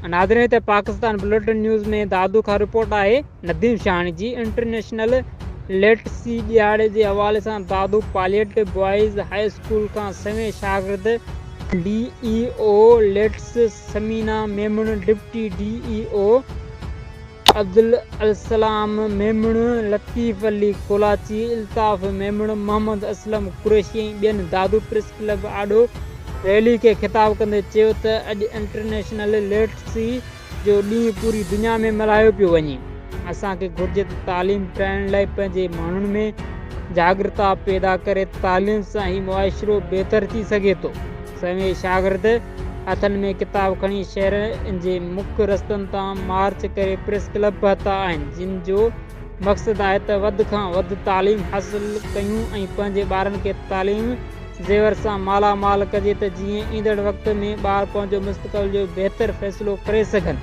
नादरे ते Pakistan bulletin news में दादू खां रिपोर्ट आहे नदीम शाहनी जी। इंटरनेशनल लिटरेसी ॾियारे जे हवाले सां दादू पालिएटिव बॉयज़ हाई स्कूल खां सवें शागिर्द DEO लेट्स समीना मेमण, डिप्टी DEO अब्दुल अलसलाम मेमण, लतीफ़ अली कोलाची, इल्ताफ़ मेमण, मोहम्मद असलम कुरैशी ऐं ॿियनि दादू प्रेस क्लब आॾो रैली खे ख़िताब कंदे चयो त अॼु इंटरनेशनल लिटरेसी जो ॾींहुं पूरी दुनिया में मल्हायो पियो वञे। असांखे घुर्जे त तालीम ठाहिण लाइ पंहिंजे माण्हुनि में जागृता पैदा करे तालीम सां ई मुआशिरो बहितर थी सघे थो। सवें शागिर्द हथनि में किताब खणी शहर जे मुख्य रस्तनि तां मार्च करे प्रेस क्लब पहुता आहिनि, जिन जो मक़सदु आहे त वधि खां वधि तालीम हासिल कयूं ऐं पंहिंजे ॿारनि खे तालीम ज़ेवर सां मालामाल कजे त जीअं ईंदड़ वक़्त में ॿार पंहिंजो मुस्तक़बिल जो बहितर फ़ैसिलो करे सघनि।